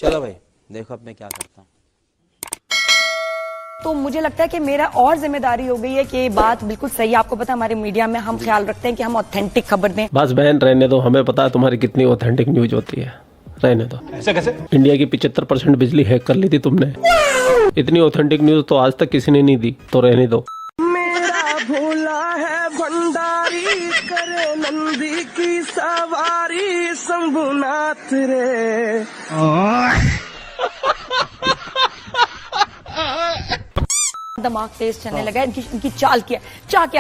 चलो भाई देखो अब मैं क्या करता हूँ। तो मुझे लगता है कि मेरा और जिम्मेदारी हो गई है कि ये बात बिल्कुल सही है। आपको पता है हमारे मीडिया में हम ख्याल रखते हैं कि हम ऑथेंटिक खबर दें। बस बहन रहने दो, हमें पता है तुम्हारी कितनी ऑथेंटिक न्यूज होती है, रहने दो। ऐसे कैसे? इंडिया की 75% बिजली हैक कर ली थी तुमने। इतनी ऑथेंटिक न्यूज तो आज तक किसी ने नहीं दी, तो रहने दो। मेरा भोला है भंडारी, करे नंदी की सवारी, शंभुनाथ रे। दिमाग तेज चलने लगा है। इनकी चाल क्या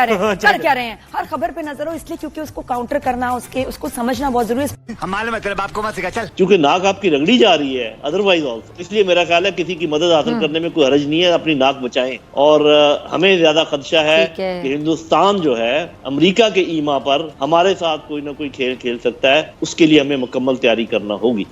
रहे हैं, कर क्या रहे हैं। हर खबर पे नजर हो इसलिए क्योंकि उसको काउंटर करना, उसको समझना बहुत जरूरी है। हमारे में तेरे बाप को मत सिखा, चल। क्योंकि नाक आपकी रगड़ी जा रही है अदरवाइज ऑल्सो, इसलिए मेरा ख्याल है किसी की मदद हासिल करने में कोई हर्ज नहीं है, अपनी नाक बचाएं। और हमें ज्यादा खदशा है कि हिंदुस्तान जो है अमेरिका के ईमा पर हमारे साथ कोई ना कोई खेल खेल सकता है, उसके लिए हमें मुकम्मल तैयारी करना होगी।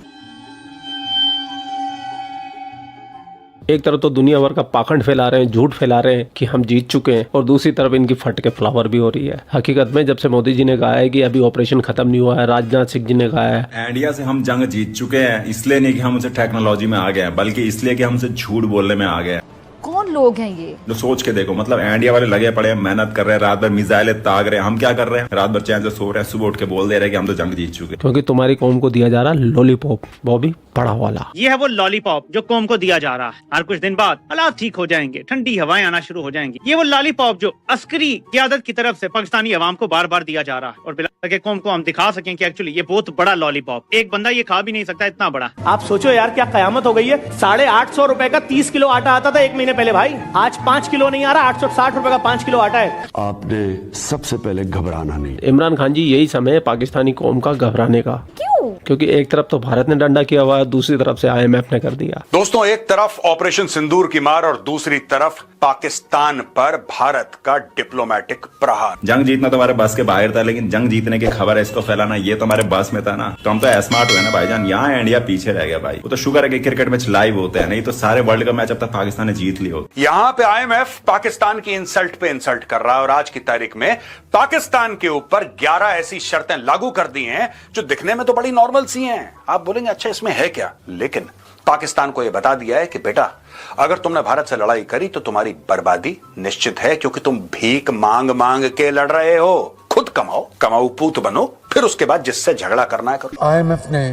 एक तरफ तो दुनिया भर का पाखंड फैला रहे हैं, झूठ फैला रहे हैं कि हम जीत चुके हैं, और दूसरी तरफ इनकी फट के फ्लावर भी हो रही है। हकीकत में जब से मोदी जी ने कहा है कि अभी ऑपरेशन खत्म नहीं हुआ है, राजनाथ सिंह जी ने कहा है इंडिया से हम जंग जीत चुके हैं, इसलिए नहीं कि हम उसे टेक्नोलॉजी में आ गए हैं, बल्कि इसलिए कि हमसे झूठ बोलने में आ गए हैं। कौन लोग हैं ये? तो सोच के देखो, मतलब इंडिया वाले लगे पड़े हैं, मेहनत कर रहे हैं, रात भर मिसाइलें ताग रहे हैं। हम क्या कर रहे हैं? रात भर चैन से सो रहे हैं, सुबह उठ के बोल दे रहे हैं कि हम तो जंग जीत चुके हैं। क्योंकि तुम्हारी कौम को दिया जा रहा लॉलीपॉप, वो भी बड़ा वाला। ये है वो लॉलीपॉप जो कौम को दिया जा रहा है। हर कुछ दिन बाद हालात ठीक हो जाएंगे, ठंडी हवाएं आना शुरू हो जाएंगी। ये वो लॉलीपॉप जो अस्करी क़यादत की तरफ से पाकिस्तानी अवाम को बार बार दिया जा रहा है, और बिला कौम को हम दिखा सकें कि एक्चुअली ये बहुत बड़ा लॉलीपॉप, एक बंदा ये खा भी नहीं सकता इतना बड़ा। आप सोचो यार क्या कयामत हो गई है। 850 रुपए का 30 किलो आटा आता था 1 महीने पहले भाई, आज 5 किलो नहीं आ रहा, 860 रुपए का 5 किलो आटा है। आपने सबसे पहले घबराना नहीं। इमरान खान जी, यही समय है पाकिस्तानी कौम का घबराने का। क्यों? क्योंकि एक तरफ तो भारत ने डंडा किया हुआ है, दूसरी तरफ से IMF ने कर दिया। दोस्तों, एक तरफ ऑपरेशन सिंदूर की मार और दूसरी तरफ पाकिस्तान पर भारत का डिप्लोमेटिक प्रहार। जंग जीतना तो हमारे बस के बाहर था, लेकिन जंग जीतने की खबर है इसको फैलाना ये तो हमारे बस में था ना। तो हम तो स्मार्ट हुए ना भाईजान, यहाँ इंडिया पीछे रह गया भाई। वो तो शुक्र है कि क्रिकेट मैच लाइव होते हैं, नहीं तो सारे वर्ल्ड कप मैच अब तक पाकिस्तान ने जीत ली होती। यहाँ पे IMF पाकिस्तान की इंसल्ट पे इंसल्ट कर रहा है, और आज की तारीख में पाकिस्तान के ऊपर 11 ऐसी शर्तें लागू कर दी हैं जो दिखने में तो बड़ी नॉर्मल सी हैं। आप बोलेंगे अच्छा इसमें है क्या, लेकिन पाकिस्तान को यह बता दिया है कि बेटा अगर तुमने भारत से लड़ाई करी तो तुम्हारी बर्बादी निश्चित है, क्योंकि तुम भीख मांग मांग के लड़ रहे हो। खुद कमाओ, कमाऊ पूत बनो, फिर उसके बाद जिससे झगड़ा करना है करो। IMF ने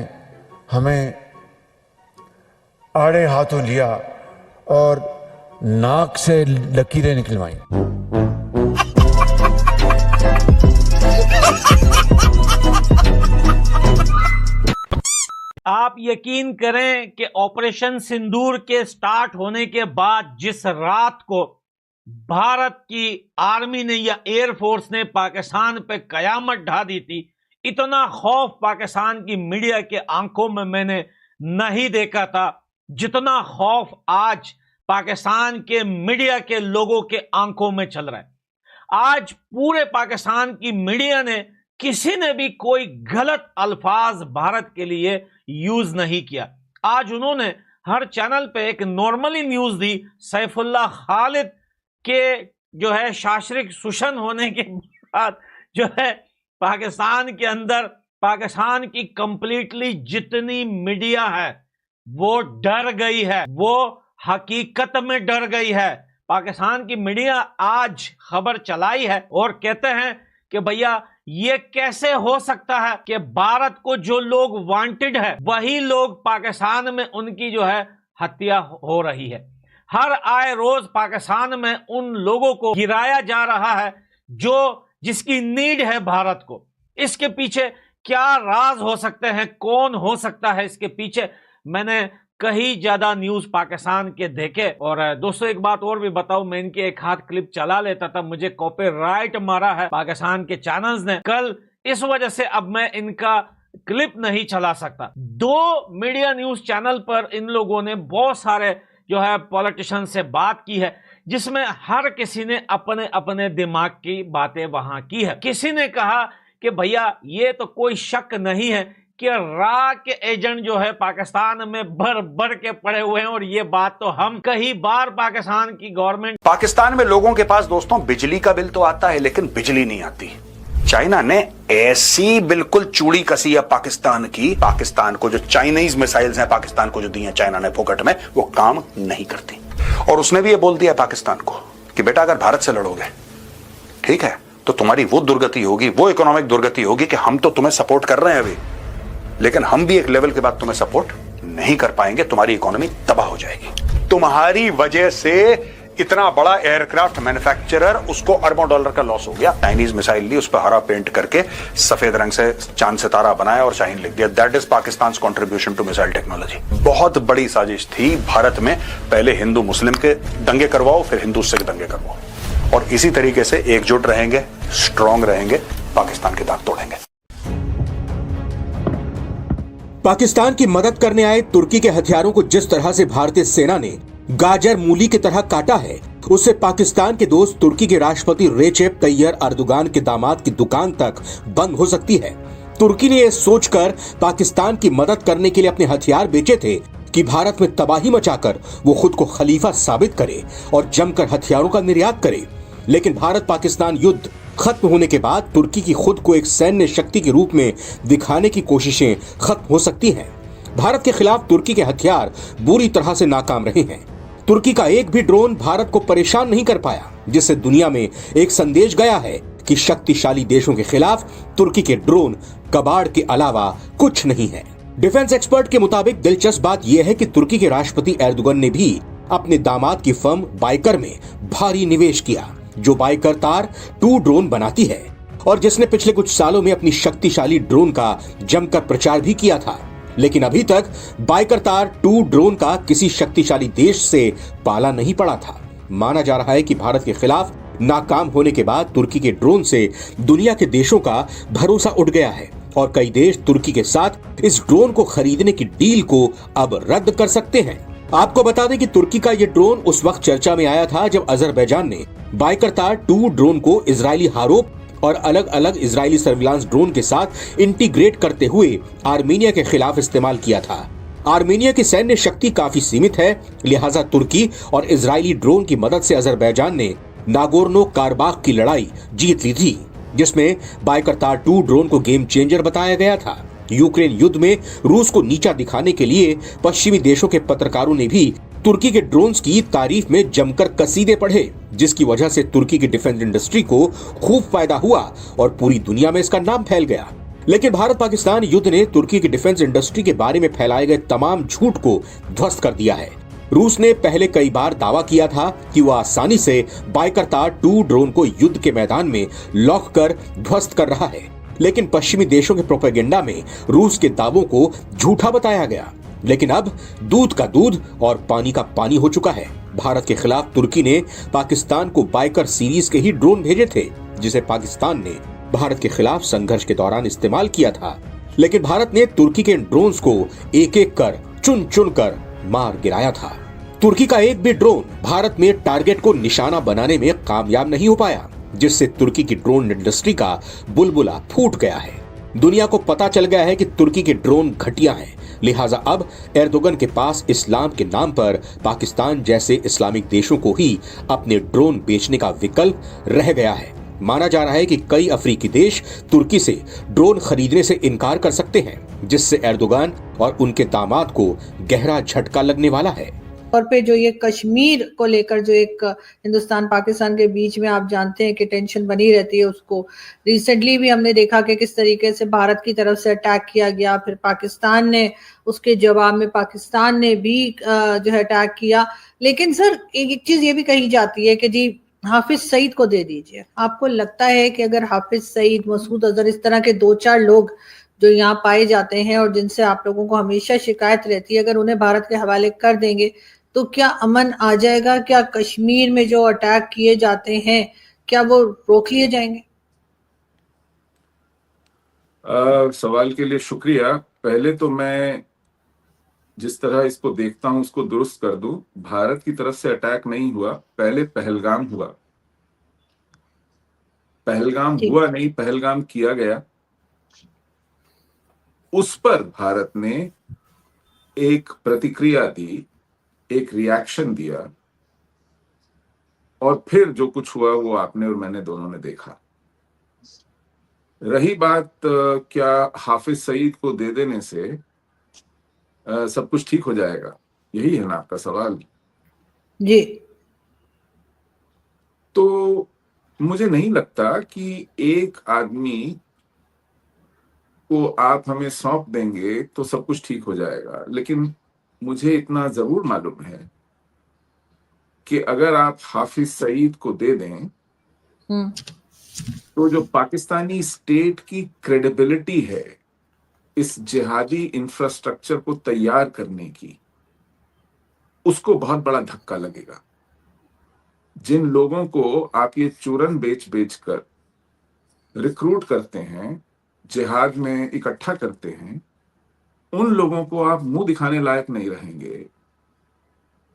हमें आड़े हाथों लिया और नाक से लकीरें निकलवाई। आप यकीन करें कि ऑपरेशन सिंदूर के स्टार्ट होने के बाद जिस रात को भारत की आर्मी ने या एयरफोर्स ने पाकिस्तान पे कयामत ढा दी थी, इतना खौफ पाकिस्तान की मीडिया के आंखों में मैंने नहीं देखा था जितना खौफ आज पाकिस्तान के मीडिया के लोगों के आंखों में चल रहा है। आज पूरे पाकिस्तान की मीडिया ने किसी ने भी कोई गलत अल्फाज भारत के लिए यूज नहीं किया। आज उन्होंने हर चैनल पे एक नॉर्मली न्यूज दी, सैफुल्लाह खालिद के जो है शासनिक सुशन होने के बाद जो है पाकिस्तान के अंदर पाकिस्तान की कंप्लीटली जितनी मीडिया है वो डर गई है, वो हकीकत में डर गई है। पाकिस्तान की मीडिया आज खबर चलाई है और कहते हैं कि भैया ये कैसे हो सकता है कि भारत को जो लोग वांटेड है वही लोग पाकिस्तान में उनकी जो है हत्या हो रही है। हर आए रोज पाकिस्तान में उन लोगों को गिराया जा रहा है जो जिसकी नीड है भारत को। इसके पीछे क्या राज हो सकते हैं, कौन हो सकता है इसके पीछे? मैंने कहीं ज्यादा न्यूज पाकिस्तान के देखे। और दोस्तों एक बात और भी बताऊं, मैं इनकी एक हाथ क्लिप चला लेता था, मुझे कॉपीराइट मारा है पाकिस्तान के चैनल्स ने कल, इस वजह से अब मैं इनका क्लिप नहीं चला सकता। 2 मीडिया न्यूज चैनल पर इन लोगों ने बहुत सारे जो है पॉलिटिशियन से बात की है, जिसमें हर किसी ने अपने अपने दिमाग की बातें वहां की है। किसी ने कहा कि भैया ये तो कोई शक नहीं है कि रा के एजेंट जो है पाकिस्तान में भर भर के पड़े हुए हैं, और ये बात तो हम कई बार पाकिस्तान की गवर्नमेंट। पाकिस्तान में लोगों के पास दोस्तों बिजली का बिल तो आता है लेकिन बिजली नहीं आती। चाइना ने ऐसी बिल्कुल चूड़ी कसी है पाकिस्तान की, पाकिस्तान को जो चाइनीज मिसाइल्स हैं पाकिस्तान को जो दी हैं चाइना ने फोकट में, वो काम नहीं करती। और उसने भी ये बोल दिया पाकिस्तान को कि बेटा अगर भारत से लड़ोगे, ठीक है, तो तुम्हारी वो दुर्गति होगी, वो इकोनॉमिक दुर्गति होगी कि हम तो तुम्हें सपोर्ट कर रहे हैं अभी, लेकिन हम भी एक लेवल के बाद तुम्हें सपोर्ट नहीं कर पाएंगे, तुम्हारी इकोनॉमी तबाह हो जाएगी। तुम्हारी वजह से इतना बड़ा एयरक्राफ्ट मैन्युफैक्चरर, उसको अरबों डॉलर का लॉस हो गया। चाइनीज मिसाइल ली, उस पर हरा पेंट करके सफेद रंग से चांद सितारा बनाया और शाहीन लिख दिया। That is Pakistan contribution to missile technology. बहुत बड़ी साजिश थी भारत में, पहले हिंदू मुस्लिम के दंगे करवाओ, फिर हिंदू सिख दंगे करवाओ, और इसी तरीके से एकजुट रहेंगे, स्ट्रांग रहेंगे, पाकिस्तान की दांत तोड़ेंगे। पाकिस्तान की मदद करने आए तुर्की के हथियारों को जिस तरह से भारतीय सेना ने गाजर मूली की तरह काटा है, उससे पाकिस्तान के दोस्त तुर्की के राष्ट्रपति रेचेप तैयब अर्दोगान के दामाद की दुकान तक बंद हो सकती है। तुर्की ने यह सोचकर पाकिस्तान की मदद करने के लिए अपने हथियार बेचे थे कि भारत में तबाही मचाकर वो खुद को खलीफा साबित करे और जमकर हथियारों का निर्यात करे। लेकिन भारत पाकिस्तान युद्ध खत्म होने के बाद तुर्की की खुद को एक सैन्य शक्ति के रूप में दिखाने की कोशिशें खत्म हो सकती हैं। भारत के खिलाफ तुर्की के हथियार बुरी तरह से नाकाम रहे हैं। तुर्की का एक भी ड्रोन भारत को परेशान नहीं कर पाया, जिससे दुनिया में एक संदेश गया है कि शक्तिशाली देशों के खिलाफ तुर्की के ड्रोन कबाड़ के अलावा कुछ नहीं है। डिफेंस एक्सपर्ट के मुताबिक दिलचस्प बात यह है कि तुर्की के राष्ट्रपति एर्दोगन ने भी अपने दामाद की फर्म बाइकर में भारी निवेश किया, जो बाइकर तार 2 ड्रोन बनाती है और जिसने पिछले कुछ सालों में अपनी शक्तिशाली ड्रोन का जमकर प्रचार भी किया था। लेकिन अभी तक बाइकर तार 2 ड्रोन का किसी शक्तिशाली देश से पाला नहीं पड़ा था। माना जा रहा है कि भारत के खिलाफ नाकाम होने के बाद तुर्की के ड्रोन से दुनिया के देशों का भरोसा उठ गया है और कई देश तुर्की के साथ इस ड्रोन को खरीदने की डील को अब रद्द कर सकते हैं। आपको बता दें कि तुर्की का ये ड्रोन उस वक्त चर्चा में आया था जब अजरबैजान ने बाइकर तार 2 ड्रोन को इजरायली हारोप और अलग अलग इजरायली सर्विलांस ड्रोन के साथ इंटीग्रेट करते हुए आर्मेनिया के खिलाफ इस्तेमाल किया था। आर्मेनिया की सैन्य शक्ति काफी सीमित है, लिहाजा तुर्की और इजरायली ड्रोन की मदद से अजरबैजान ने नागोर्नो कारबाख की लड़ाई जीत ली थी, जिसमें बाइकर तार 2 ड्रोन को गेम चेंजर बताया गया था। यूक्रेन युद्ध में रूस को नीचा दिखाने के लिए पश्चिमी देशों के पत्रकारों ने भी तुर्की के ड्रोन्स की तारीफ में जमकर कसीदे पढ़े, जिसकी वजह से तुर्की की डिफेंस इंडस्ट्री को खूब फायदा हुआ और पूरी दुनिया में इसका नाम फैल गया। लेकिन भारत पाकिस्तान युद्ध ने तुर्की की डिफेंस इंडस्ट्री के बारे में फैलाए गए तमाम झूठ को ध्वस्त कर दिया है। रूस ने पहले कई बार दावा किया था कि वह आसानी से बाइकर तार 2 ड्रोन को युद्ध के मैदान में लॉक कर ध्वस्त कर रहा है, लेकिन पश्चिमी देशों के प्रोपेगेंडा में रूस के दावों को झूठा बताया गया। लेकिन अब दूध का दूध और पानी का पानी हो चुका है। भारत के खिलाफ तुर्की ने पाकिस्तान को बाइकर सीरीज के ही ड्रोन भेजे थे, जिसे पाकिस्तान ने भारत के खिलाफ संघर्ष के दौरान इस्तेमाल किया था। लेकिन भारत ने तुर्की के ड्रोन्स को एक एक कर चुन चुन कर मार गिराया था। तुर्की का एक भी ड्रोन भारत में टारगेट को निशाना बनाने में कामयाब नहीं हो पाया, जिससे तुर्की की ड्रोन इंडस्ट्री का बुलबुला फूट गया है। दुनिया को पता चल गया है कि तुर्की के ड्रोन घटिया हैं, लिहाजा अब एर्दोगन के पास इस्लाम के नाम पर पाकिस्तान जैसे इस्लामिक देशों को ही अपने ड्रोन बेचने का विकल्प रह गया है। माना जा रहा है कि कई अफ्रीकी देश तुर्की से ड्रोन खरीदने से इनकार कर सकते हैं, जिससे एर्दोगन और उनके दामाद को गहरा झटका लगने वाला है। और पे जो ये कश्मीर को लेकर जो एक हिंदुस्तान पाकिस्तान के बीच में आप जानते हैं कि टेंशन बनी रहती है, उसको रिसेंटली भी हमने देखा कि किस तरीके से भारत की तरफ से अटैक किया गया, फिर पाकिस्तान ने उसके जवाब में पाकिस्तान ने भी जो है अटैक किया। लेकिन सर एक चीज ये भी कही जाती है कि जी हाफिज सईद को दे दीजिए। आपको लगता है कि अगर हाफिज सईद, मसूद अजहर, इस तरह के 2-4 लोग जो यहाँ पाए जाते हैं और जिनसे आप लोगों को हमेशा शिकायत रहती है, अगर उन्हें भारत के हवाले कर देंगे तो क्या अमन आ जाएगा? क्या कश्मीर में जो अटैक किए जाते हैं क्या वो रोक लिए जाएंगे? सवाल के लिए शुक्रिया। पहले तो मैं जिस तरह इसको देखता हूं उसको दुरुस्त कर दूं। भारत की तरफ से अटैक नहीं हुआ, पहले पहलगाम हुआ। पहलगाम हुआ नहीं, पहलगाम किया गया। उस पर भारत ने एक प्रतिक्रिया दी, एक रिएक्शन दिया, और फिर जो कुछ हुआ वो आपने और मैंने दोनों ने देखा। रही बात क्या हाफिज सईद को दे देने से सब कुछ ठीक हो जाएगा, यही है ना आपका सवाल? जी। तो मुझे नहीं लगता कि एक आदमी को आप हमें सौंप देंगे तो सब कुछ ठीक हो जाएगा, लेकिन मुझे इतना जरूर मालूम है कि अगर आप हाफिज सईद को दे दें तो जो पाकिस्तानी स्टेट की क्रेडिबिलिटी है इस जिहादी इंफ्रास्ट्रक्चर को तैयार करने की, उसको बहुत बड़ा धक्का लगेगा। जिन लोगों को आप ये चूरन बेच बेच कर रिक्रूट करते हैं, जिहाद में इकट्ठा करते हैं, उन लोगों को आप मुंह दिखाने लायक नहीं रहेंगे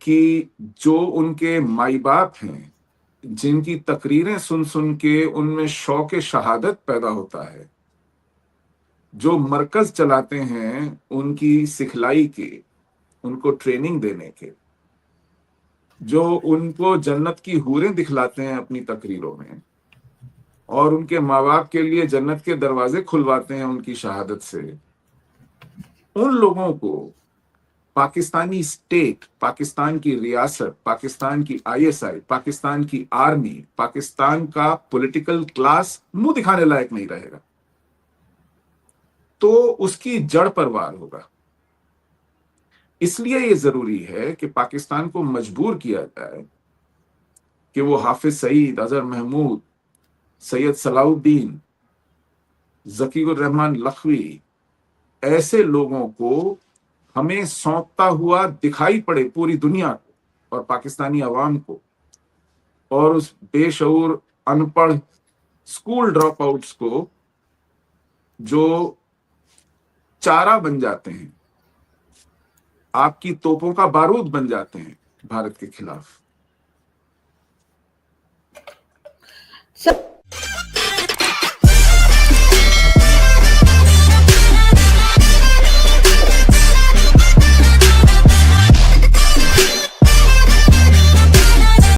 कि जो उनके माई बाप हैं, जिनकी तकरीरें सुन सुन के उनमें शौक शहादत पैदा होता है, जो मरकज चलाते हैं उनकी सिखलाई के, उनको ट्रेनिंग देने के, जो उनको जन्नत की हूरें दिखलाते हैं अपनी तकरीरों में और उनके माँ बाप के लिए जन्नत के दरवाजे खुलवाते हैं उनकी शहादत से, उन लोगों को पाकिस्तानी स्टेट, पाकिस्तान की रियासत, पाकिस्तान की आईएसआई, पाकिस्तान की आर्मी, पाकिस्तान का पॉलिटिकल क्लास मुंह दिखाने लायक नहीं रहेगा, तो उसकी जड़ पर वार होगा। इसलिए ये जरूरी है कि पाकिस्तान को मजबूर किया जाए कि वो हाफिज सईद, अजहर महमूद, सैयद सलाउद्दीन, जकीउर रहमान लखवी, ऐसे लोगों को हमें सौंपता हुआ दिखाई पड़े पूरी दुनिया को और पाकिस्तानी अवाम को, और उस बेशऊर अनपढ़ स्कूल ड्रॉप आउट्स को जो चारा बन जाते हैं, आपकी तोपों का बारूद बन जाते हैं भारत के खिलाफ।